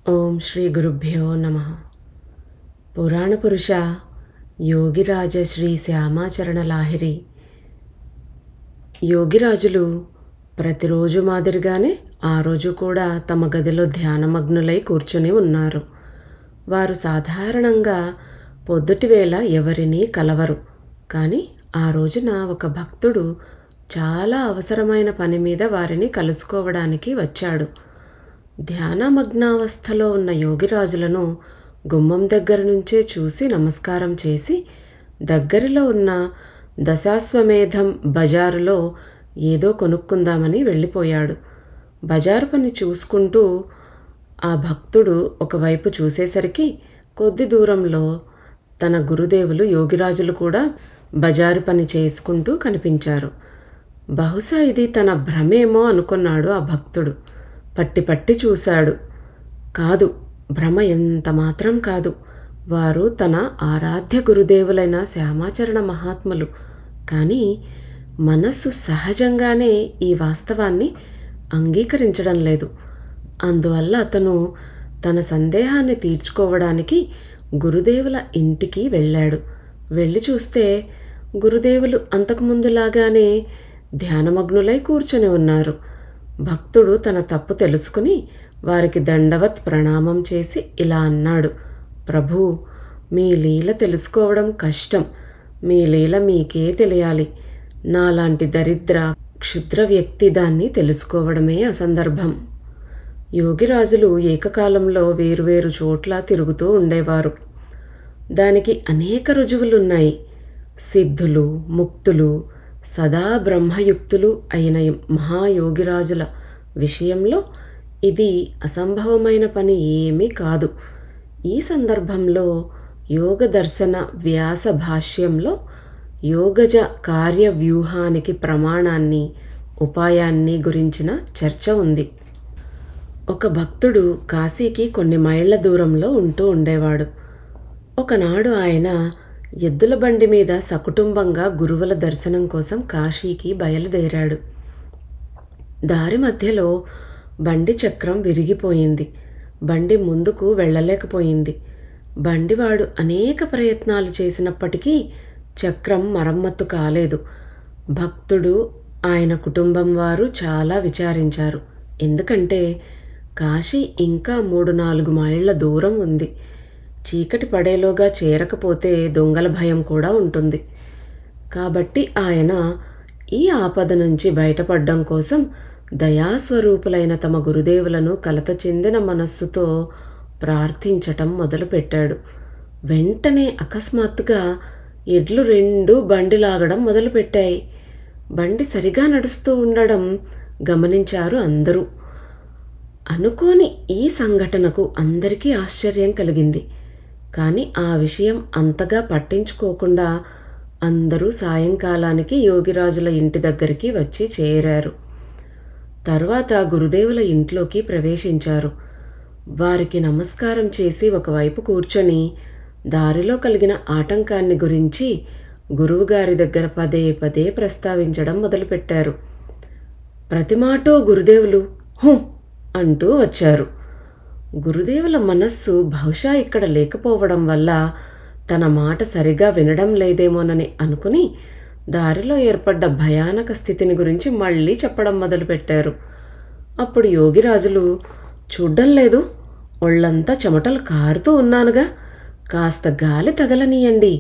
ఓం శ్రీ గురుభ్యో నమః. పురాణ పురుష యోగిరాజ శ్రీ శ్యామాచరణ లాహిరి. యోగిరాజులు ప్రతిరోజు మాదిరిగానే ఆ రోజు కూడా తమ గదిలో ధ్యానమగ్నులై కూర్చుని ఉన్నారు. వారు సాధారణంగా పొద్దుటివేళ ఎవరినీ కలవరు. కానీ ఆ రోజున ఒక భక్తుడు చాలా అవసరమైన పని మీద వారిని కలుసుకోవడానికి వచ్చాడు. ధ్యానమగ్నావస్థలో ఉన్న యోగిరాజులను గుమ్మం దగ్గర నుంచే చూసి నమస్కారం చేసి దగ్గరలో ఉన్న దశాశ్వమేధం బజారులో ఏదో కొనుక్కుందామని వెళ్ళిపోయాడు. బజారు పని చూసుకుంటూ ఆ భక్తుడు ఒకవైపు చూసేసరికి కొద్ది దూరంలో తన గురుదేవులు యోగిరాజులు కూడా బజారు పని చేసుకుంటూ కనిపించారు. బహుశా ఇది తన భ్రమేమో అనుకున్నాడు ఆ భక్తుడు. పట్టి చూశాడు. కాదు, భ్రమ ఎంత మాత్రం కాదు. వారు తన ఆరాధ్య గురుదేవులైన శ్యామాచరణ మహాత్ములు. కానీ మనస్సు సహజంగానే ఈ వాస్తవాన్ని అంగీకరించడం లేదు. అందువల్ల అతను తన సందేహాన్ని తీర్చుకోవడానికి గురుదేవుల ఇంటికి వెళ్ళాడు. వెళ్ళి చూస్తే గురుదేవులు అంతకుముందులాగానే ధ్యానమగ్నులై కూర్చొని ఉన్నారు. భక్తుడు తన తప్పు తెలుసుకుని వారికి దండవత్ ప్రణామం చేసి ఇలా అన్నాడు: ప్రభూ, మీ లీల తెలుసుకోవడం కష్టం. మీ లీల మీకే తెలియాలి. నాలాంటి దరిద్ర క్షుద్ర వ్యక్తి దాన్ని తెలుసుకోవడమే అసందర్భం. యోగిరాజులు ఏకకాలంలో వేరువేరు చోట్ల తిరుగుతూ ఉండేవారు. దానికి అనేక రుజువులున్నాయి. సిద్ధులు, ముక్తులు, సదా బ్రహ్మయుక్తులు అయిన మహాయోగిరాజుల విషయంలో ఇది అసంభవమైన పని ఏమీ కాదు. ఈ సందర్భంలో యోగ దర్శన వ్యాస భాష్యంలో యోగజ కార్యవ్యూహానికి ప్రమాణాన్ని, ఉపాయాన్ని గురించిన చర్చ ఉంది. ఒక భక్తుడు కాశీకి కొన్ని మైళ్ళ దూరంలో ఉంటూ ఉండేవాడు. ఒకనాడు ఆయన ఎద్దుల బండి మీద సకుటుంబంగా గురువుల దర్శనం కోసం కాశీకి బయలుదేరాడు. దారి మధ్యలో బండి చక్రం విరిగిపోయింది. బండి ముందుకు వెళ్ళలేకపోయింది. బండివాడు అనేక ప్రయత్నాలు చేసినప్పటికీ చక్రం మరమ్మత్తు కాలేదు. భక్తుడు, ఆయన కుటుంబం వారు చాలా విచారించారు. ఎందుకంటే కాశీ ఇంకా 3-4 మైళ్ళ దూరం ఉంది. చీకటి పడేలోగా చేరకపోతే దొంగల భయం కూడా ఉంటుంది. కాబట్టి ఆయన ఈ ఆపద నుంచి బయటపడడం కోసం దయాస్వరూపులైన తమ గురుదేవులను కలత చెందిన మనస్సుతో ప్రార్థించటం మొదలుపెట్టాడు. వెంటనే అకస్మాత్తుగా ఎడ్లు 2 బండి లాగడం మొదలుపెట్టాయి. బండి సరిగా నడుస్తూ ఉండడం గమనించారు అందరూ. అనుకోని ఈ సంఘటనకు అందరికీ ఆశ్చర్యం కలిగింది. కానీ ఆ విషయం అంతగా పట్టించుకోకుండా అందరూ సాయంకాలానికి యోగిరాజుల ఇంటి దగ్గరికి వచ్చి చేరారు. తర్వాత గురుదేవుల ఇంట్లోకి ప్రవేశించారు. వారికి నమస్కారం చేసి ఒకవైపు కూర్చొని దారిలో కలిగిన ఆటంకాన్ని గురించి గురువుగారి దగ్గర పదే ప్రస్తావించడం మొదలుపెట్టారు. ప్రతిమాటో గురుదేవులు హూ అంటూ వచ్చారు. గురుదేవుల మనస్సు బహుశా ఇక్కడ లేకపోవడం వల్ల తన మాట సరిగా వినడం లేదేమోనని అనుకుని దారిలో ఏర్పడ్డ భయానక స్థితిని గురించి మళ్ళీ చెప్పడం మొదలుపెట్టారు. అప్పుడు యోగిరాజులు, చూడ్డం లేదు, ఒళ్ళంతా చెమటలు కారుతూ ఉన్నానుగా, కాస్త గాలి తగలనీయండి.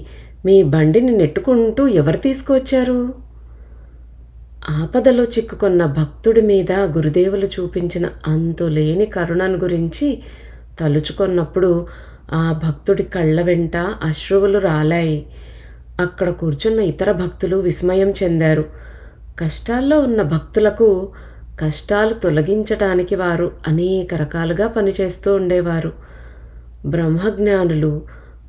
మీ బండిని నెట్టుకుంటూ ఎవరు తీసుకువచ్చారు? ఆపదలో చిక్కుకున్న భక్తుడి మీద గురుదేవులు చూపించిన అంతులేని కరుణను గురించి తలుచుకున్నప్పుడు ఆ భక్తుడి కళ్ళ వెంట అశ్రువులు రాలాయి. అక్కడ కూర్చున్న ఇతర భక్తులు విస్మయం చెందారు. కష్టాల్లో ఉన్న భక్తులకు కష్టాలు తొలగించటానికి వారు అనేక రకాలుగా పనిచేస్తూ ఉండేవారు. బ్రహ్మజ్ఞానులు,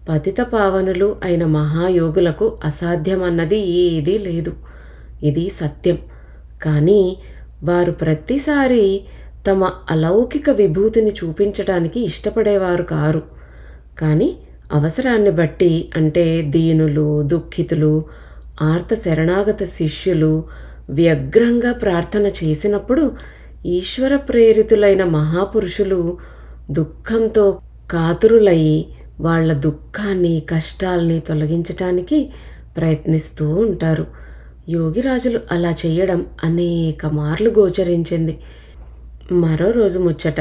పతిత పావనులు అయిన మహాయోగులకు అసాధ్యమన్నది ఏదీ లేదు. ఇది సత్యం. కానీ వారు ప్రతిసారి తమ అలౌకిక విభూతిని చూపించటానికి ఇష్టపడేవారు కారు. కానీ అవసరాన్ని బట్టి, అంటే దీనులు, దుఃఖితులు, ఆర్త శరణాగత శిష్యులు వ్యగ్రంగా ప్రార్థన చేసినప్పుడు ఈశ్వర ప్రేరితులైన మహాపురుషులు దుఃఖంతో కాతురులయ్యి వాళ్ళ దుఃఖాన్ని కష్టాల్ని తొలగించటానికి ప్రయత్నిస్తూ ఉంటారు. యోగిరాజులు అలా చేయడం అనేక మార్లు గోచరించింది. మరో రోజు ముచ్చట.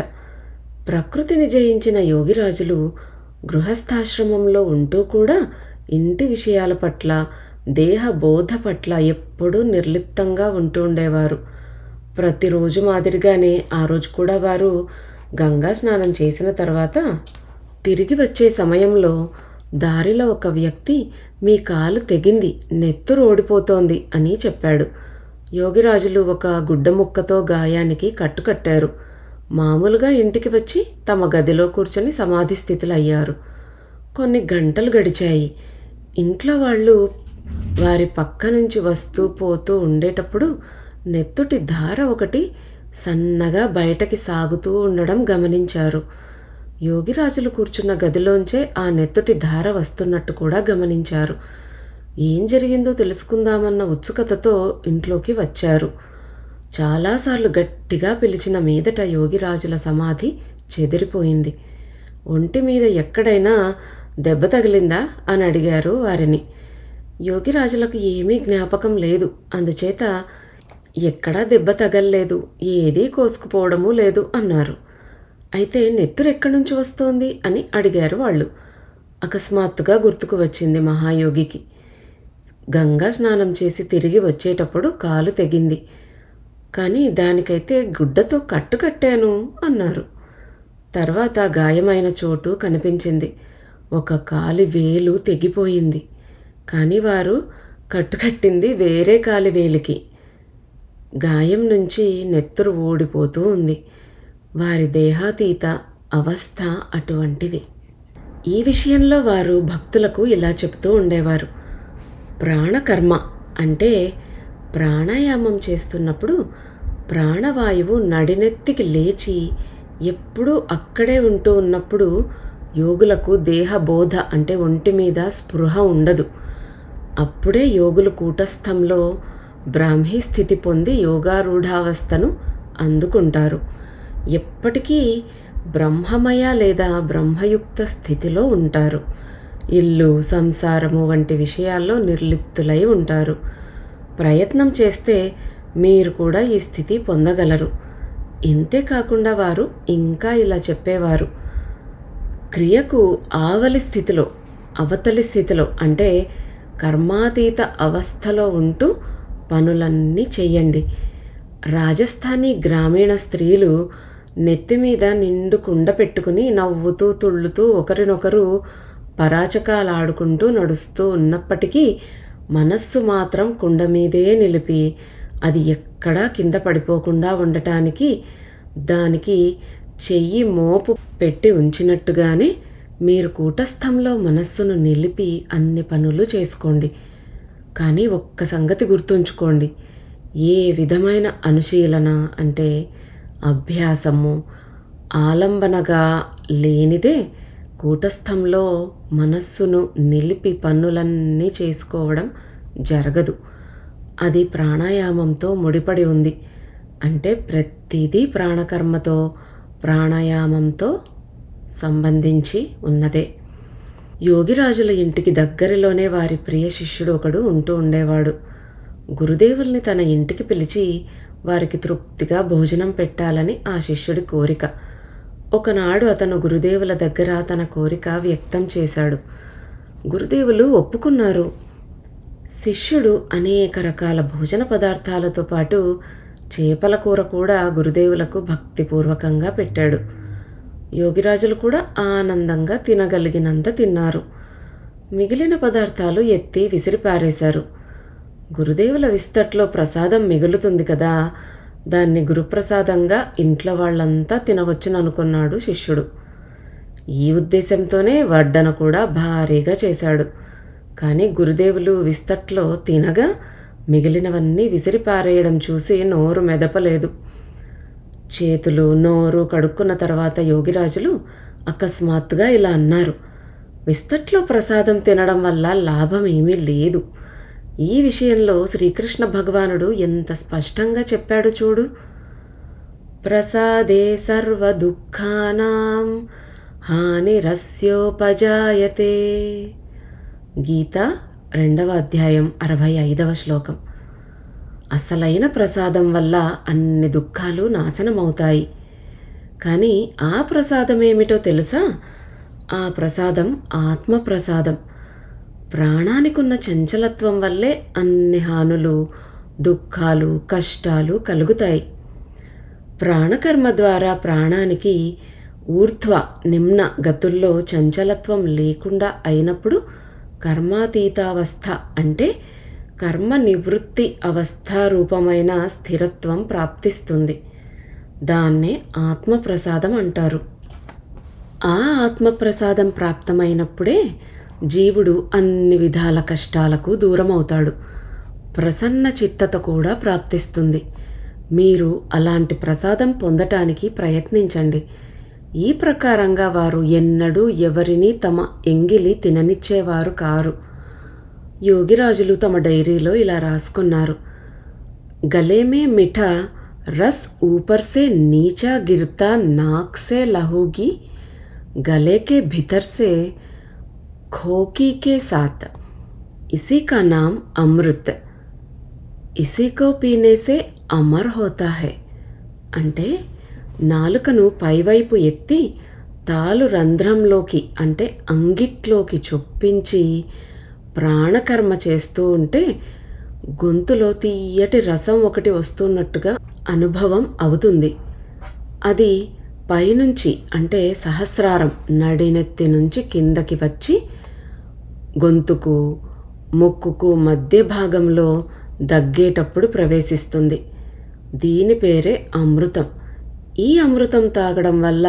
ప్రకృతిని జయించిన యోగిరాజులు గృహస్థాశ్రమంలో ఉంటూ కూడా ఇంటి విషయాల పట్ల, దేహ బోధ పట్ల ఎప్పుడూ నిర్లిప్తంగా ఉంటూ ఉండేవారు. ప్రతిరోజు మాదిరిగానే ఆ రోజు కూడా వారు గంగా స్నానం చేసిన తర్వాత తిరిగి వచ్చే సమయంలో దారిలో ఒక వ్యక్తి, మీ కాలు తెగింది, నెత్తురు ఓడిపోతోంది అని చెప్పాడు. యోగిరాజులు ఒక గుడ్డ ముక్కతో గాయానికి కట్టుకట్టారు. మామూలుగా ఇంటికి వచ్చి తమ గదిలో కూర్చొని సమాధి స్థితులు అయ్యారు. కొన్ని గంటలు గడిచాయి. ఇంట్లో వాళ్ళు వారి పక్క నుంచి వస్తూ పోతూ ఉండేటప్పుడు నెత్తుటి ధార ఒకటి సన్నగా బయటకి సాగుతూ ఉండడం గమనించారు. యోగిరాజులు కూర్చున్న గదిలోంచే ఆ నెత్తుటి ధార వస్తున్నట్టు కూడా గమనించారు. ఏం జరిగిందో తెలుసుకుందామన్న ఉత్సుకతతో ఇంట్లోకి వచ్చారు. చాలాసార్లు గట్టిగా పిలిచిన మీదట యోగిరాజుల సమాధి చెదిరిపోయింది. ఒంటి మీద ఎక్కడైనా దెబ్బ తగిలిందా అని అడిగారు వారిని. యోగిరాజులకు ఏమీ జ్ఞాపకం లేదు. అందుచేత ఎక్కడా దెబ్బ తగల్లేదు, ఏదీ కోసుకుపోవడమూ లేదు అన్నారు. అయితే నెత్తురు ఎక్కడి నుంచి వస్తోంది అని అడిగారు వాళ్ళు. అకస్మాత్తుగా గుర్తుకు వచ్చింది మహాయోగికి. గంగా స్నానం చేసి తిరిగి వచ్చేటప్పుడు కాలు తెగింది, కానీ దానికైతే గుడ్డతో కట్టాను అన్నారు. తర్వాత గాయమైన చోటు కనిపించింది. ఒక కాలి వేలు తెగిపోయింది, కానీ వారు కట్టింది వేరే కాలి వేలికి. గాయం నుంచి నెత్తురు ఊడిపోతూ ఉంది. వారి దేహాతీత అవస్థ అటువంటిది. ఈ విషయంలో వారు భక్తులకు ఇలా చెప్తూ ఉండేవారు. ప్రాణకర్మ అంటే ప్రాణాయామం చేస్తున్నప్పుడు ప్రాణవాయువు నడినెత్తికి లేచి ఎప్పుడూ అక్కడే ఉంటూ ఉన్నప్పుడు యోగులకు దేహబోధ అంటే ఒంటి మీద స్పృహ ఉండదు. అప్పుడే యోగులు కూటస్థంలో బ్రాహ్మీ స్థితి పొంది యోగారూఢావస్థను అందుకుంటారు. ఎప్పటికీ బ్రహ్మమయ లేదా బ్రహ్మయుక్త స్థితిలో ఉంటారు. ఇల్లు, సంసారము వంటి విషయాల్లో నిర్లిప్తులై ఉంటారు. ప్రయత్నం చేస్తే మీరు కూడా ఈ స్థితి పొందగలరు. ఇంతేకాకుండా వారు ఇంకా ఇలా చెప్పేవారు. క్రియకు ఆవలి స్థితిలో, అవతలి స్థితిలో అంటే కర్మాతీత అవస్థలో ఉంటూ పనులన్నీ చెయ్యండి. రాజస్థానీ గ్రామీణ స్త్రీలు నెత్తిమీద నిండు కుండ పెట్టుకుని నవ్వుతూ తుళ్ళుతూ ఒకరినొకరు పరాచకాలాడుకుంటూ నడుస్తూ ఉన్నప్పటికీ మనస్సు మాత్రం కుండ మీదే నిలిపి అది ఎక్కడా కింద పడిపోకుండా ఉండటానికి దానికి చెయ్యి మోపు పెట్టి ఉంచినట్టుగానే మీరు కూటస్థంలో మనస్సును నిలిపి అన్ని పనులు చేసుకోండి. కానీ ఒక్క సంగతి గుర్తుంచుకోండి, ఏ విధమైన అనుశీలన అంటే అభ్యాసము, ఆలంబనగా లేనిదే కూటస్థంలో మనస్సును నిలిపి పనులన్నీ చేసుకోవడం జరగదు. అది ప్రాణాయామంతో ముడిపడి ఉంది. అంటే ప్రతిదీ ప్రాణకర్మతో, ప్రాణాయామంతో సంబంధించి ఉన్నదే. యోగిరాజుల ఇంటికి దగ్గరలోనే వారి ప్రియ శిష్యుడు ఒకడు ఉంటూ ఉండేవాడు. గురుదేవుల్ని తన ఇంటికి పిలిచి వారికి తృప్తిగా భోజనం పెట్టాలని ఆ శిష్యుడి కోరిక. ఒకనాడు అతను గురుదేవుల దగ్గర తన కోరిక వ్యక్తం చేశాడు. గురుదేవులు ఒప్పుకున్నారు. శిష్యుడు అనేక రకాల భోజన పదార్థాలతో పాటు చేపల కూర కూడా గురుదేవులకు భక్తిపూర్వకంగా పెట్టాడు. యోగిరాజులు కూడా ఆనందంగా తినగలిగినంత తిన్నారు. మిగిలిన పదార్థాలు ఎత్తి విసిరిపారేశారు. గురుదేవుల విస్తట్లో ప్రసాదం మిగులుతుంది కదా, దాన్ని గురుప్రసాదంగా ఇంట్లో వాళ్ళంతా తినవచ్చుననుకున్నాడు శిష్యుడు. ఈ ఉద్దేశంతోనే వడ్డన కూడా భారీగా చేశాడు. కానీ గురుదేవులు విస్తట్లో తినగా మిగిలినవన్నీ విసిరిపారేయడం చూసి నోరు మెదపలేదు. చేతులు, నోరు కడుక్కున్న తర్వాత యోగిరాజులు అకస్మాత్తుగా ఇలా అన్నారు. విస్తట్లో ప్రసాదం తినడం వల్ల లాభం ఏమీ లేదు. ఈ విషయంలో శ్రీకృష్ణ భగవానుడు ఎంత స్పష్టంగా చెప్పాడు చూడు. ప్రసాదే సర్వదుఃఖానాం హానిరస్యోపజాయతే. గీత 2వ అధ్యాయం 65వ శ్లోకం. అసలైన ప్రసాదం వల్ల అన్ని దుఃఖాలు నాశనమవుతాయి. కానీ ఆ ప్రసాదం ఏమిటో తెలుసా? ఆ ప్రసాదం ఆత్మప్రసాదం. ప్రాణానికున్న చంచలత్వం వల్లే అన్ని హానులు, దుఃఖాలు, కష్టాలు కలుగుతాయి. ప్రాణకర్మ ద్వారా ప్రాణానికి ఊర్ధ్వ నిమ్న గతుల్లో చంచలత్వం లేకుండా అయినప్పుడు కర్మాతీతావస్థ అంటే కర్మ నివృత్తి అవస్థారూపమైన స్థిరత్వం ప్రాప్తిస్తుంది. దాన్నే ఆత్మప్రసాదం అంటారు. ఆ ఆత్మప్రసాదం ప్రాప్తమైనప్పుడే జీవుడు అన్ని విధాల కష్టాలకు దూరమవుతాడు. ప్రసన్న చిత్తత కూడా ప్రాప్తిస్తుంది. మీరు అలాంటి ప్రసాదం పొందటానికి ప్రయత్నించండి. ఈ ప్రకారంగా వారు ఎన్నడూ ఎవరినీ తమ ఎంగిలి తిననిచ్చేవారు కారు. యోగిరాజులు తమ డైరీలో ఇలా రాసుకున్నారు. గలేమే మిఠా రస్ ఊపర్ సే నీచా గిర్తా నాక్ సే లహూగి गले के भीतर से खोकी के साथ इसी का नाम अमृत इसी को पीने से अमर होता है. అంటే నాలుకను పైవైపు ఎత్తి తాలు రంధ్రంలోకి అంటే అంగిట్లోకి చొప్పించి ప్రాణకర్మ చేస్తూ ఉంటే గొంతులో తీయటి రసం ఒకటి వస్తున్నట్టుగా అనుభవం అవుతుంది. అది పైనుంచి అంటే సహస్రారం నడినెత్తి నుంచి కిందకి వచ్చి గొంతుకు ముక్కుకు మధ్య భాగంలో దగ్గేటప్పుడు ప్రవేశిస్తుంది. దీని పేరే అమృతం. ఈ అమృతం తాగడం వల్ల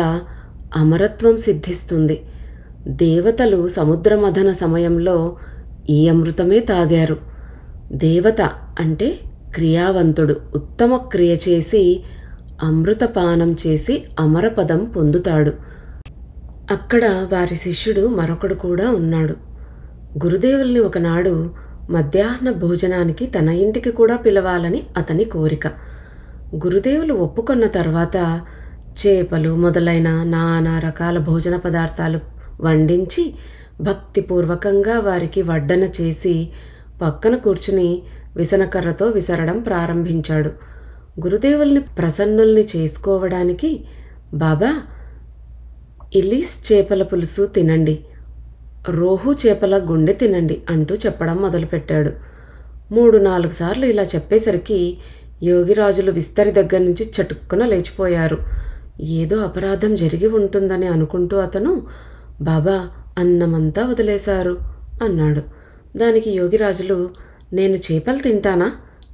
అమరత్వం సిద్ధిస్తుంది. దేవతలు సముద్రమథన సమయంలో ఈ అమృతమే తాగారు. దేవత అంటే క్రియావంతుడు ఉత్తమ క్రియ చేసి అమృతపానం చేసి అమరపదం పొందుతాడు. అక్కడ వారి శిష్యుడు మరొకడు కూడా ఉన్నాడు. గురుదేవుల్ని ఒకనాడు మధ్యాహ్న భోజనానికి తన ఇంటికి కూడా పిలవాలని అతని కోరిక. గురుదేవులు ఒప్పుకొన్న తర్వాత చేపలు మొదలైన నానా రకాల భోజన పదార్థాలు వండించి భక్తిపూర్వకంగా వారికి వడ్డన చేసి పక్కన కూర్చుని విసనకర్రతో విసరడం ప్రారంభించాడు. గురుదేవుల్ని ప్రసన్నుల్ని చేసుకోవడానికి, బాబా ఇలీస్ చేపల పులుసు తినండి, రోహు చేపల గుండె తినండి అంటూ చెప్పడం మొదలుపెట్టాడు. 3-4 సార్లు ఇలా చెప్పేసరికి యోగిరాజులు విస్తరి దగ్గర నుంచి చటుక్కున లేచిపోయారు. ఏదో అపరాధం జరిగి ఉంటుందని అనుకుంటూ అతను, బాబా అన్నమంతా వదిలేశారు అన్నాడు. దానికి యోగిరాజులు, నేను చేపలు తింటానా,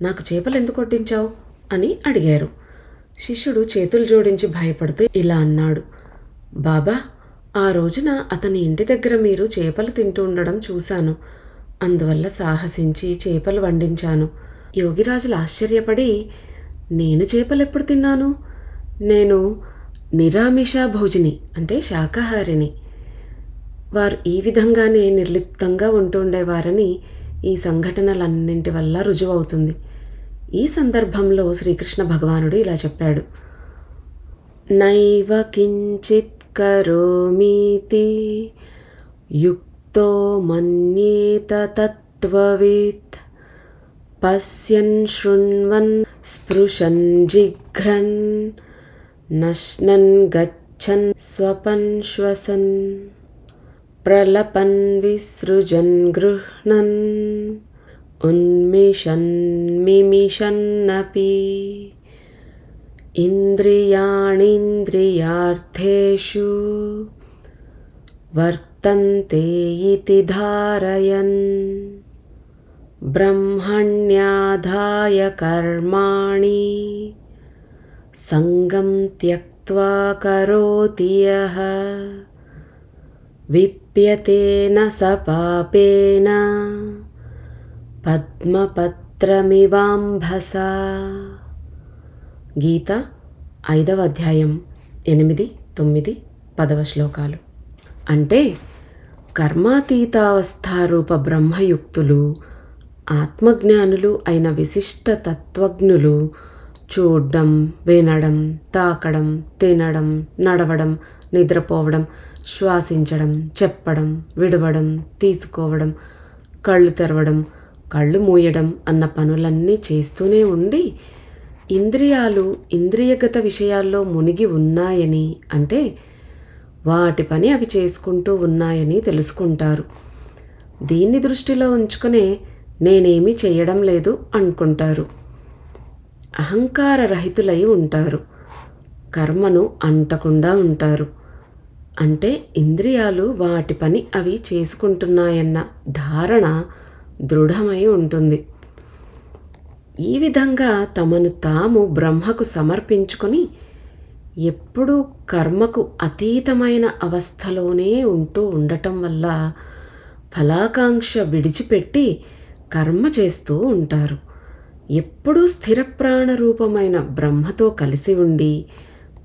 నాకు చేపలు ఎందుకు వడ్డించావు అని అడిగారు. శిష్యుడు చేతులు జోడించి భయపడుతూ ఇలా అన్నాడు, బాబా ఆ రోజున అతని ఇంటి దగ్గర మీరు చేపలు తింటూ ఉండడం చూశాను. అందువల్ల సాహసించి చేపలు వండించాను. యోగిరాజులు ఆశ్చర్యపడి, నేను చేపలు ఎప్పుడు తిన్నాను? నేను నిరామిషా భోజిని అంటే శాకాహారిని. వారు ఈ విధంగానే నిర్లిప్తంగా ఉంటుండేవారని ఈ సంఘటనలన్నింటి వల్ల రుజువవుతుంది. ఈ సందర్భంలో శ్రీకృష్ణ భగవానుడు ఇలా చెప్పాడు, నైవ కించిత్ కరోమీతి యుక్తో మన్యేత తత్వవిత్ పశ్యన్ శృణ్వన్ స్పృశన్ జిఘ్రన్ నశ్నన్ గచ్చన్ స్వపన్ శ్వసన్ ప్రలపన్ విసృజన్ గృహ్ణన్ ఉన్మిషన్ మిమిషన్నపి ఇంద్రియాణీంద్రియార్థేషు వర్తంతే ఇతి ధారయన్ బ్రహ్మణ్యాధాయ కర్మాణి సంగం త్యక్త్వా కరోతి యః విప్యతేన స పాపేన పద్మపత్రమివాంభసా. గీత 5వ అధ్యాయం 8, 9, 10 శ్లోకాలు. అంటే కర్మాతీతావస్థారూప బ్రహ్మయుక్తులు ఆత్మజ్ఞానులు అయిన విశిష్ట తత్వజ్ఞులు చూడ్డం, వినడం, తాకడం, తినడం, నడవడం, నిద్రపోవడం, శ్వాసించడం, చెప్పడం, విడవడం, తీసుకోవడం, కళ్ళు తెరవడం, కళ్ళు మూయడం అన్న పనులన్నీ చేస్తూనే ఉండి ఇంద్రియాలు ఇంద్రియగత విషయాల్లో మునిగి ఉన్నాయని, అంటే వాటి పని అవి చేసుకుంటూ ఉన్నాయని తెలుసుకుంటారు. దీన్ని దృష్టిలో ఉంచుకునే నేనేమీ చేయడం లేదు అనుకుంటారు. అహంకార రహితులై ఉంటారు. కర్మను అంటకుండా ఉంటారు. అంటే ఇంద్రియాలు వాటి పని అవి చేసుకుంటున్నాయన్న ధారణ దృఢమై ఉంటుంది. ఈ విధంగా తమను తాము బ్రహ్మకు సమర్పించుకొని ఎప్పుడూ కర్మకు అతీతమైన అవస్థలోనే ఉంటూ ఉండటం వల్ల ఫలాకాంక్ష విడిచిపెట్టి కర్మ చేస్తూ ఉంటారు. ఎప్పుడూ స్థిర ప్రాణరూపమైన బ్రహ్మతో కలిసి ఉండి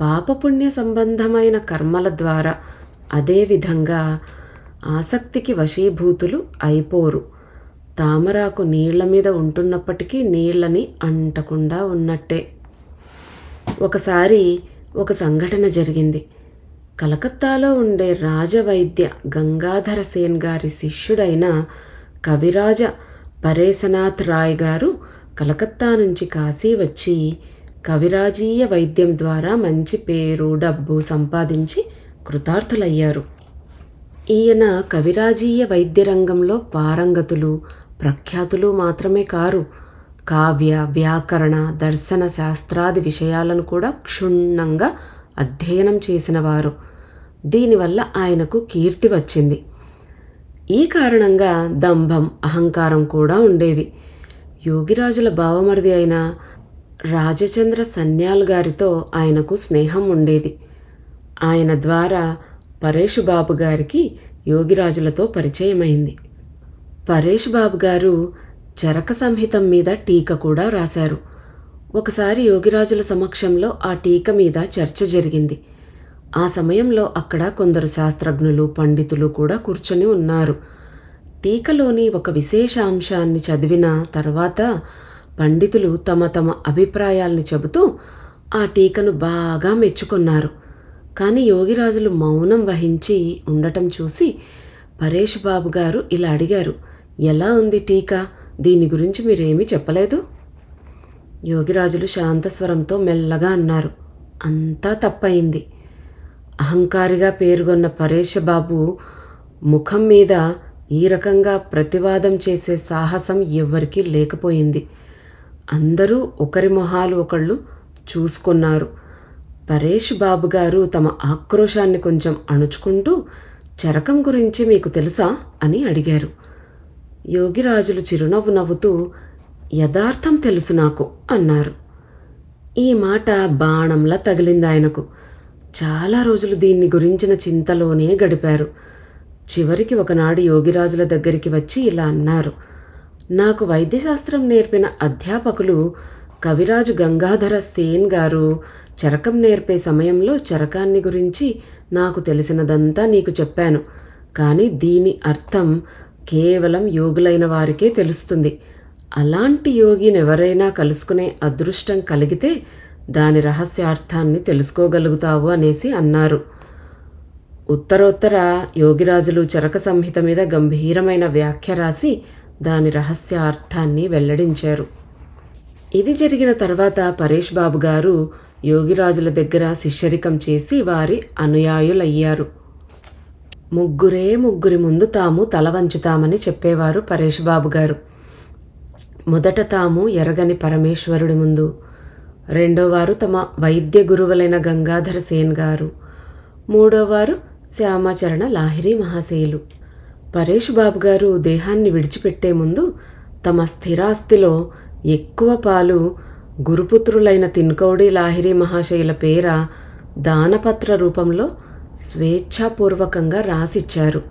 పాపపుణ్య సంబంధమైన కర్మల ద్వారా అదేవిధంగా ఆసక్తికి వశీభూతులు అయిపోరు. తామరాకు నీళ్ల మీద ఉంటున్నప్పటికీ నీళ్లని అంటకుండా ఉన్నట్టే. ఒకసారి ఒక సంఘటన జరిగింది. కలకత్తాలో ఉండే రాజవైద్య గంగాధర సేన్ గారి శిష్యుడైన కవిరాజ పరేశనాథ్ రాయ్ గారు కలకత్తా నుంచి కాశీ వచ్చి కవిరాజీయ వైద్యం ద్వారా మంచి పేరు, డబ్బు సంపాదించి కృతార్థులయ్యారు. ఈయన కవిరాజీయ వైద్య రంగంలో పారంగతులు, ప్రఖ్యాతులు మాత్రమే కారు, కావ్య, వ్యాకరణ, దర్శన శాస్త్రాది విషయాలను కూడా క్షుణ్ణంగా అధ్యయనం చేసినవారు. దీనివల్ల ఆయనకు కీర్తి వచ్చింది. ఈ కారణంగా దంభం, అహంకారం కూడా ఉండేవి. యోగిరాజుల బావమరిది అయిన రాజచంద్ర సన్యాల్ గారితో ఆయనకు స్నేహం ఉండేది. ఆయన ద్వారా పరేష్ బాబు గారికి యోగిరాజులతో పరిచయమైంది. పరేష్ బాబు గారు చరక సంహితం మీద టీక కూడా రాశారు. ఒకసారి యోగిరాజుల సమక్షంలో ఆ టీక మీద చర్చ జరిగింది. ఆ సమయంలో అక్కడ కొందరు శాస్త్రజ్ఞులు, పండితులు కూడా కూర్చొని ఉన్నారు. టీకలోని ఒక విశేషాంశాన్ని చదివిన తర్వాత పండితులు తమ తమ అభిప్రాయాల్ని చెబుతూ ఆ టీకను బాగా మెచ్చుకున్నారు. కానీ యోగిరాజులు మౌనం వహించి ఉండటం చూసి పరేష్ బాబు గారు ఇలా అడిగారు, ఎలా ఉంది టీకా? దీని గురించి మీరేమీ చెప్పలేదు? యోగిరాజులు శాంతస్వరంతో మెల్లగా అన్నారు, అంతా తప్పయింది. అహంకారిగా పేరుగొన్న పరేష్ బాబు ముఖం మీద ఈ రకంగా ప్రతివాదం చేసే సాహసం ఎవ్వరికీ లేకపోయింది. అందరూ ఒకరి మొహాలు ఒకళ్ళు చూసుకున్నారు. పరేష్ బాబు గారు తమ ఆక్రోశాన్ని కొంచెం అణుచుకుంటూ చరకం గురించి మీకు తెలుసా అని అడిగారు. యోగిరాజులు చిరునవ్వు నవ్వుతూ యథార్థం తెలుసు నాకు అన్నారు. ఈ మాట బాణంలా తగిలింది ఆయనకు. చాలా రోజులు దీన్ని గురించిన చింతలోనే గడిపారు. చివరికి ఒకనాడు యోగిరాజుల దగ్గరికి వచ్చి ఇలా అన్నారు, నాకు వైద్యశాస్త్రం నేర్పిన అధ్యాపకులు కవిరాజు గంగాధర సేన్ గారు చరకం నేర్పే సమయంలో చరకాన్ని గురించి నాకు తెలిసినదంతా నీకు చెప్పాను. కానీ దీని అర్థం కేవలం యోగులైన వారికే తెలుస్తుంది. అలాంటి యోగినెవరైనా కలుసుకునే అదృష్టం కలిగితే దాని రహస్యార్థాన్ని తెలుసుకోగలుగుతావు అనేసి అన్నారు. ఉత్తరోత్తర యోగిరాజులు చరక సంహిత మీద గంభీరమైన వ్యాఖ్య రాసి దాని రహస్యార్థాన్ని వెల్లడించారు. ఇది జరిగిన తర్వాత పరేష్ బాబు గారు యోగిరాజుల దగ్గర శిష్యరికం చేసి వారి అనుయాయులయ్యారు. ముగ్గురి ముందు తాము తల వంచుతామని చెప్పేవారు పరేష్ బాబు గారు. మొదట తాము ఎరగని పరమేశ్వరుడి ముందు, రెండోవారు తమ వైద్య గురువులైన గంగాధర సేన్ గారు, మూడోవారు శ్యామాచరణ లాహిరి మహాశయులు. పరేష్ బాబు గారు దేహాన్ని విడిచిపెట్టే ముందు తమ స్థిరాస్తిలో ఎక్కువ పాలు గురుపుత్రులైన తిన్కౌడి లాహిరి మహాశయుల పేర దానపత్ర రూపంలో స్వేచ్ఛాపూర్వకంగా రాసిచ్చారు.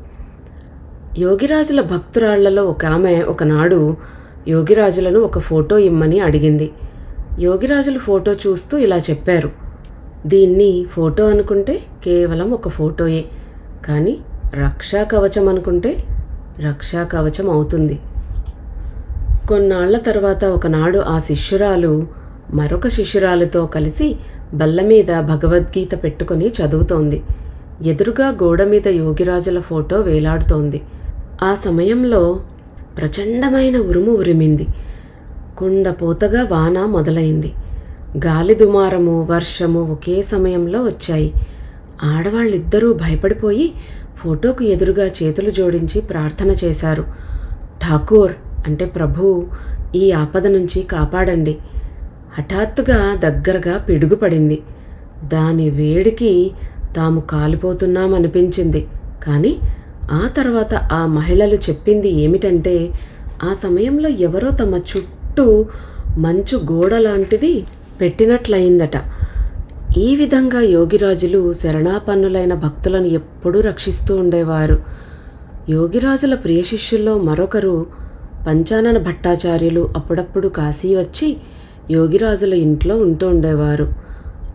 యోగిరాజుల భక్తురాళ్లలో ఒక ఆమె ఒకనాడు యోగిరాజులను ఒక ఫోటో ఇమ్మని అడిగింది. యోగిరాజులు ఫోటో చూస్తూ ఇలా చెప్పారు, దీన్ని ఫోటో అనుకుంటే కేవలం ఒక ఫోటోయే, కానీ రక్షా కవచం అనుకుంటే రక్షా కవచం అవుతుంది. కొన్నాళ్ల తర్వాత ఒకనాడు ఆ శిష్యురాలు మరొక శిష్యురాలితో కలిసి బల్ల మీద భగవద్గీత పెట్టుకొని చదువుతోంది. ఎదురుగా గోడ మీద యోగిరాజుల ఫోటో వేలాడుతోంది. ఆ సమయంలో ప్రచండమైన ఉరుము ఉరిమింది. కుండపోతగా వాన మొదలైంది. గాలి దుమారము, వర్షము ఒకే సమయంలో వచ్చాయి. ఆడవాళ్ళిద్దరూ భయపడిపోయి ఫోటోకు ఎదురుగా చేతులు జోడించి ప్రార్థన చేశారు. ఠాకూర్ అంటే ప్రభూ, ఈ ఆపద నుంచి కాపాడండి. హఠాత్తుగా దగ్గరగా పిడుగు పడింది. దాని వేడికి తాము కాలిపోతున్నామనిపించింది. కానీ ఆ తర్వాత ఆ మహిళలు చెప్పింది ఏమిటంటే, ఆ సమయంలో ఎవరో తమ చుట్టూ మంచు గోడ లాంటిది పెట్టినట్లయిందట. ఈ విధంగా యోగిరాజులు శరణాపన్నులైన భక్తులను ఎప్పుడూ రక్షిస్తూ ఉండేవారు. యోగిరాజుల ప్రియ శిష్యుల్లో మరొకరు పంచానన భట్టాచార్యులు అప్పుడప్పుడు కాశీ వచ్చి యోగిరాజుల ఇంట్లో ఉంటూ ఉండేవారు.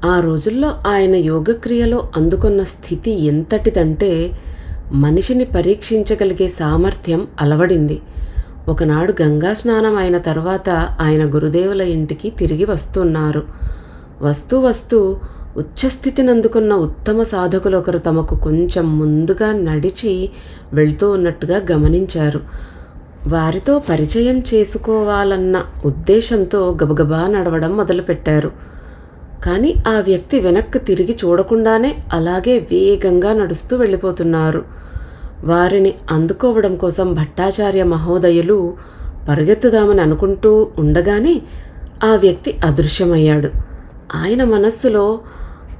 ఆ రోజుల్లో ఆయన యోగక్రియలో అందుకున్న స్థితి ఎంతటిదంటే మనిషిని పరీక్షించగలిగే సామర్థ్యం అలవడింది. ఒకనాడు గంగా స్నానం అయిన తర్వాత ఆయన గురుదేవుల ఇంటికి తిరిగి వస్తున్నారు. వస్తూ ఉచ్చస్థితిని అందుకున్న ఉత్తమ సాధకులొకరు తమకు కొంచెం ముందుగా నడిచి వెళ్తూ ఉన్నట్టుగా గమనించారు. వారితో పరిచయం చేసుకోవాలన్న ఉద్దేశంతో గబగబా నడవడం మొదలుపెట్టారు. కానీ ఆ వ్యక్తి వెనక్కి తిరిగి చూడకుండానే అలాగే వేగంగా నడుస్తూ వెళ్ళిపోతున్నారు. వారిని అందుకోవడం కోసం భట్టాచార్య మహోదయులు పరుగెత్తుదామని అనుకుంటూ ఉండగానే ఆ వ్యక్తి అదృశ్యమయ్యాడు. ఆయన మనస్సులో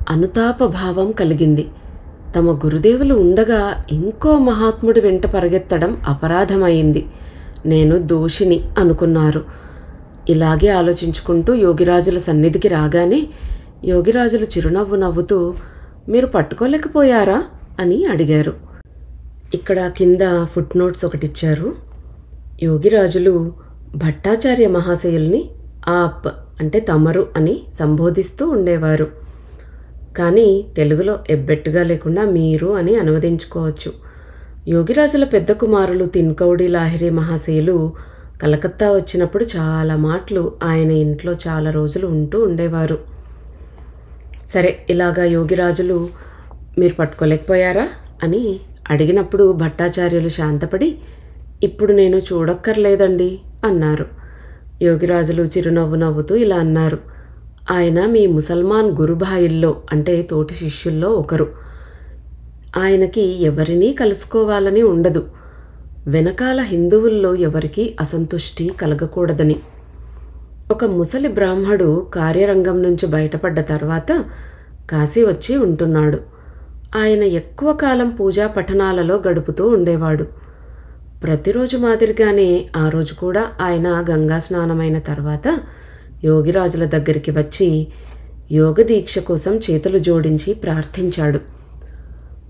అనుతాపభావం కలిగింది. తమ గురుదేవులు ఉండగా ఇంకో మహాత్ముడి వెంట పరిగెత్తడం అపరాధమైంది. నేను దోషిని అనుకున్నారు. ఇలాగే ఆలోచించుకుంటూ యోగిరాజుల సన్నిధికి రాగానే యోగిరాజులు చిరునవ్వు నవ్వుతూ, మీరు పట్టుకోలేకపోయారా అని అడిగారు. ఇక్కడ కింద ఫుట్ నోట్స్ ఒకటిచ్చారు. యోగిరాజులు భట్టాచార్య మహాశయుల్ని ఆప్ అంటే తమరు అని సంబోధిస్తూ ఉండేవారు. కానీ తెలుగులో ఎబ్బెట్టుగా లేకుండా మీరు అని అనువదించుకోవచ్చు. యోగిరాజుల పెద్ద కుమారులు తిన్కౌడి లాహిరి మహాశయులు కలకత్తా వచ్చినప్పుడు చాలా మాటలు ఆయన ఇంట్లో చాలా రోజులు ఉంటూ ఉండేవారు. సరే, ఇలాగా యోగిరాజులు మీరు పట్టుకోలేకపోయారా అని అడిగినప్పుడు భట్టాచార్యులు శాంతపడి, ఇప్పుడు నేను చూడక్కర్లేదండి అన్నారు. యోగిరాజులు చిరునవ్వు నవ్వుతూ ఇలా అన్నారు, ఆయన మీ ముసల్మాన్ గురుభాయిల్లో అంటే తోటి శిష్యుల్లో ఒకరు. ఆయనకి ఎవరినీ కలుసుకోవాలని ఉండదు. వెనకాల హిందువుల్లో ఎవరికీ అసంతుష్టి కలగకూడదని. ఒక ముసలి బ్రాహ్మడు కార్యరంగం నుంచి బయటపడ్డ తర్వాత కాశీ వచ్చి ఉంటున్నాడు. ఆయన ఎక్కువ కాలం పూజా పఠనాలలో గడుపుతూ ఉండేవాడు. ప్రతిరోజు మాదిరిగానే ఆ రోజు కూడా ఆయన గంగా స్నానమైన తర్వాత యోగిరాజుల దగ్గరికి వచ్చి యోగ దీక్ష కోసం చేతులు జోడించి ప్రార్థించాడు.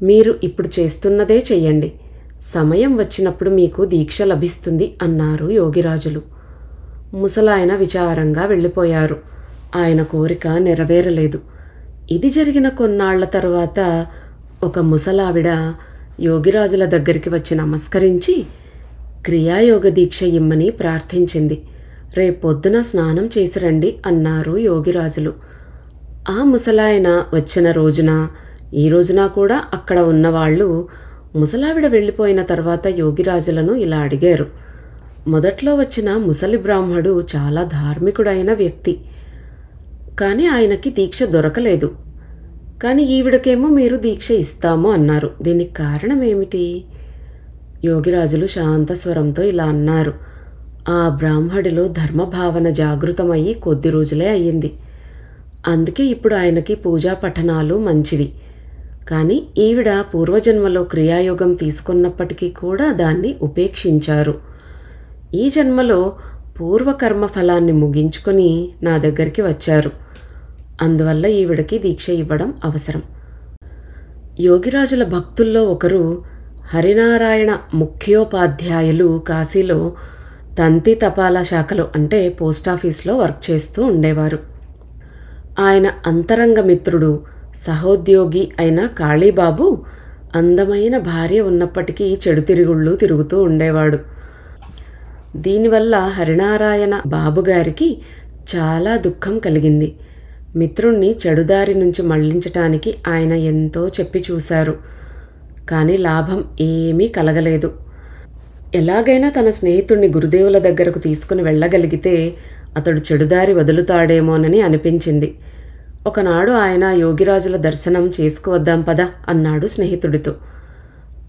మీరు ఇప్పుడు చేస్తున్నదే చెయ్యండి, సమయం వచ్చినప్పుడు మీకు దీక్ష లభిస్తుంది అన్నారు యోగిరాజులు. ముసలాయన విచారంగా వెళ్ళిపోయారు. ఆయన కోరిక నెరవేరలేదు. ఇది జరిగిన కొన్నాళ్ల తరువాత ఒక ముసలావిడ యోగిరాజుల దగ్గరికి వచ్చి నమస్కరించి క్రియాయోగ దీక్ష ఇమ్మని ప్రార్థించింది. రేపొద్దున స్నానం చేసి రండి అన్నారు యోగిరాజులు. ఆ ముసలాయన వచ్చిన రోజున ఈ రోజున కూడా అక్కడ ఉన్నవాళ్ళు ముసలావిడ వెళ్ళిపోయిన తర్వాత యోగిరాజులను ఇలా అడిగారు. మొదట్లో వచ్చిన ముసలి బ్రాహ్మడు చాలా ధార్మికుడైన వ్యక్తి, కానీ ఆయనకి దీక్ష దొరకలేదు. కానీ ఈవిడకేమో మీరు దీక్ష ఇస్తాము అన్నారు. దీనికి కారణం ఏమిటి? యోగిరాజులు శాంత స్వరంతో ఇలా అన్నారు, ఆ బ్రాహ్మడిలో ధర్మభావన జాగృతమయ్యి కొద్ది రోజులే అయ్యింది. అందుకే ఇప్పుడు ఆయనకి పూజా పఠనాలు మంచివి. కానీ ఈవిడ పూర్వజన్మలో క్రియాయోగం తీసుకున్నప్పటికీ కూడా దాన్ని ఉపేక్షించారు. ఈ జన్మలో పూర్వకర్మ ఫలాన్ని ముగించుకొని నా దగ్గరికి వచ్చారు. అందువల్ల ఈవిడకి దీక్ష ఇవ్వడం అవసరం. యోగిరాజుల భక్తుల్లో ఒకరు హరినారాయణ ముఖ్యోపాధ్యాయులు కాశీలో తంతి తపాలా శాఖలో అంటే పోస్టాఫీస్లో వర్క్ చేస్తూ ఉండేవారు. ఆయన అంతరంగ మిత్రుడు సహోద్యోగి అయిన కాళీబాబు అందమైన భార్య ఉన్నప్పటికీ చెడు తిరుగుళ్ళు తిరుగుతూ ఉండేవాడు. దీనివల్ల హరినారాయణ బాబుగారికి చాలా దుఃఖం కలిగింది. మిత్రుణ్ణి చెడుదారి నుంచి మళ్లించటానికి ఆయన ఎంతో చెప్పి చూశారు. కానీ లాభం ఏమీ కలగలేదు. ఎలాగైనా తన స్నేహితుణ్ణి గురుదేవుల దగ్గరకు తీసుకుని వెళ్ళగలిగితే అతడు చెడుదారి వదులుతాడేమోనని అనిపించింది. ఒకనాడు ఆయన యోగిరాజుల దర్శనం చేసుకువద్దాం పద అన్నాడు స్నేహితుడితో.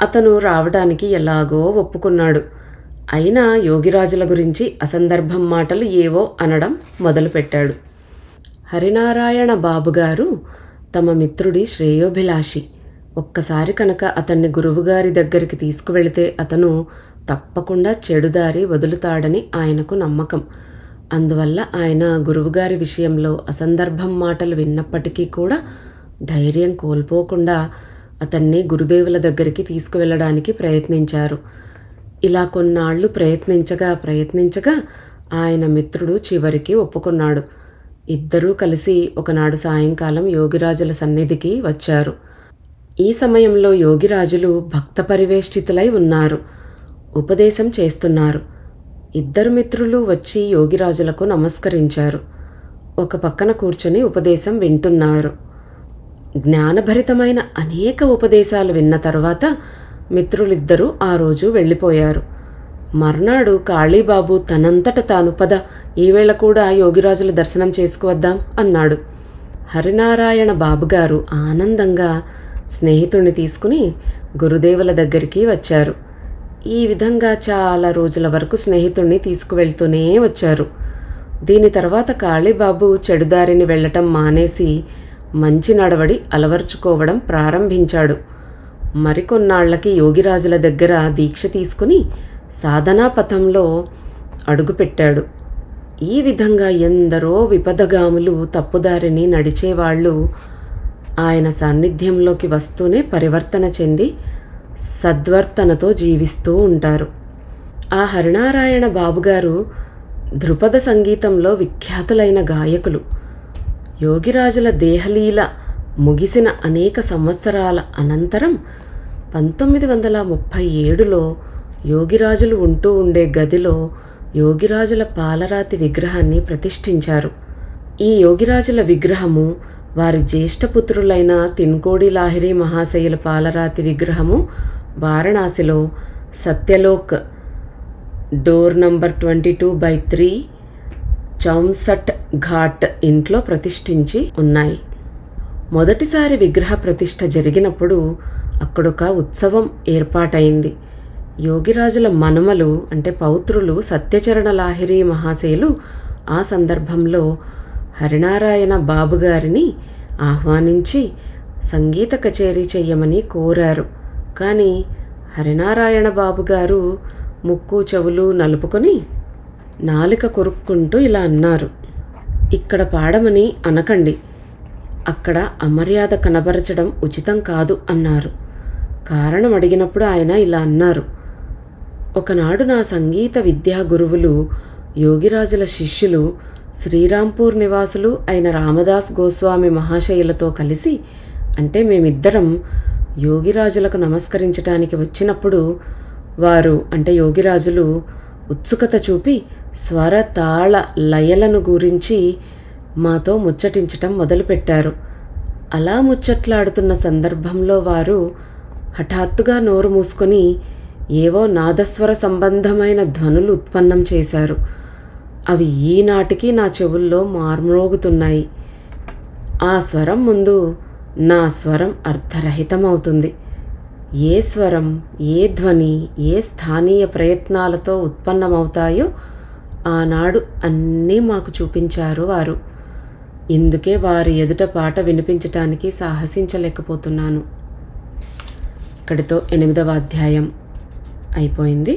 అతను రావడానికి ఎలాగో ఒప్పుకున్నాడు. అయినా యోగిరాజుల గురించి అసందర్భం మాటలు ఏవో అనడం మొదలుపెట్టాడు. హరినారాయణ బాబుగారు తమ మిత్రుడి శ్రేయోభిలాషి. ఒక్కసారి కనుక అతన్ని గురువుగారి దగ్గరికి తీసుకువెళితే అతను తప్పకుండా చెడుదారి వదులుతాడని ఆయనకు నమ్మకం. అందువల్ల ఆయన గురువుగారి విషయంలో అసందర్భం మాటలు విన్నప్పటికీ కూడా ధైర్యం కోల్పోకుండా అతన్ని గురుదేవుల దగ్గరికి తీసుకువెళ్ళడానికి ప్రయత్నించారు. ఇలా కొన్నాళ్లు ప్రయత్నించగా ఆయన మిత్రుడు చివరికి ఒప్పుకున్నాడు. ఇద్దరూ కలిసి ఒకనాడు సాయంకాలం యోగిరాజుల సన్నిధికి వచ్చారు. ఈ సమయంలో యోగిరాజులు భక్త పరివేష్టితులై ఉన్నారు. ఉపదేశం చేస్తున్నారు. ఇద్దరు మిత్రులు వచ్చి యోగిరాజులకు నమస్కరించారు. ఒక పక్కన కూర్చొని ఉపదేశం వింటున్నారు. జ్ఞానభరితమైన అనేక ఉపదేశాలు విన్న తర్వాత మిత్రులిద్దరూ ఆ రోజు వెళ్ళిపోయారు. మర్నాడు కాళీబాబు తనంతట తాను పద ఈవేళ కూడా యోగిరాజుల దర్శనం చేసుకువద్దాం అన్నాడు. హరినారాయణ బాబుగారు ఆనందంగా స్నేహితుణ్ణి తీసుకుని గురుదేవుల దగ్గరికి వచ్చారు. ఈ విధంగా చాలా రోజుల వరకు స్నేహితుణ్ణి తీసుకువెళ్తూనే వచ్చారు. దీని తర్వాత కాళీబాబు చెడుదారిని వెళ్ళటం మానేసి మంచి నడవడి అలవర్చుకోవడం ప్రారంభించాడు. మరికొన్నాళ్లకి యోగిరాజుల దగ్గర దీక్ష తీసుకుని సాధనా పథంలో అడుగుపెట్టాడు. ఈ విధంగా ఎందరో విపదగాములు తప్పుదారిని నడిచేవాళ్ళు ఆయన సాన్నిధ్యంలోకి వస్తూనే పరివర్తన చెంది సద్వర్తనతో జీవిస్తూ ఉంటారు. ఆ హరినారాయణ బాబుగారు ధృపద సంగీతంలో విఖ్యాతులైన గాయకులు. యోగిరాజుల దేహలీల ముగిసిన అనేక సంవత్సరాల అనంతరం 1937లో యోగిరాజులు ఉంటూ ఉండే గదిలో యోగిరాజుల పాలరాతి విగ్రహాన్ని ప్రతిష్ఠించారు. ఈ యోగిరాజుల విగ్రహము వారి జ్యేష్ఠపుత్రులైన తిన్కోడి లాహిరి మహాశయుల పాలరాతి విగ్రహము వారణాసిలో సత్యలోక్ డోర్ నంబర్ 22/3 చౌంసట్ ఘాట్ ఇంట్లో ప్రతిష్ఠించి ఉన్నాయి. మొదటిసారి విగ్రహ ప్రతిష్ఠ జరిగినప్పుడు అక్కడొక ఉత్సవం ఏర్పాటైంది. యోగిరాజుల మనుమలు అంటే పౌత్రులు సత్యచరణ లాహిరి మహాశయులు ఆ సందర్భంలో హరినారాయణ బాబుగారిని ఆహ్వానించి సంగీత కచేరీ చెయ్యమని కోరారు. కానీ హరినారాయణ బాబుగారు ముక్కు చెవులు నలుపుకొని నాలిక కొరుక్కుంటూ ఇలా అన్నారు, ఇక్కడ పాడమని అనకండి, అక్కడ అమర్యాద కనబరచడం ఉచితం కాదు అన్నారు. కారణం అడిగినప్పుడు ఆయన ఇలా అన్నారు, ఒకనాడు నా సంగీత విద్యా గురువులు యోగిరాజుల శిష్యులు శ్రీరాంపూర్ నివాసులు అయిన రామదాస్ గోస్వామి మహాశయులతో కలిసి అంటే మేమిద్దరం యోగిరాజులకు నమస్కరించటానికి వచ్చినప్పుడు వారు అంటే యోగిరాజులు ఉత్సుకత చూపి స్వర తాళ లయలను గురించి మాతో ముచ్చటించటం మొదలుపెట్టారు. అలా ముచ్చట్లాడుతున్న సందర్భంలో వారు హఠాత్తుగా నోరు మూసుకొని ఏవో నాదస్వర సంబంధమైన ధ్వనులు ఉత్పన్నం చేశారు. అవి ఈనాటికి నా చెవుల్లో మార్మ్రోగుతున్నాయి. ఆ స్వరం ముందు నా స్వరం అర్థరహితమవుతుంది. ఏ స్వరం, ఏ ధ్వని, ఏ స్థానీయ ప్రయత్నాలతో ఉత్పన్నమవుతాయో ఆనాడు అన్నీ మాకు చూపించారు వారు. ఇందుకే వారి ఎదుట పాట వినిపించటానికి సాహసించలేకపోతున్నాను. ఇక్కడితో 8వ అధ్యాయం అయిపోయింది.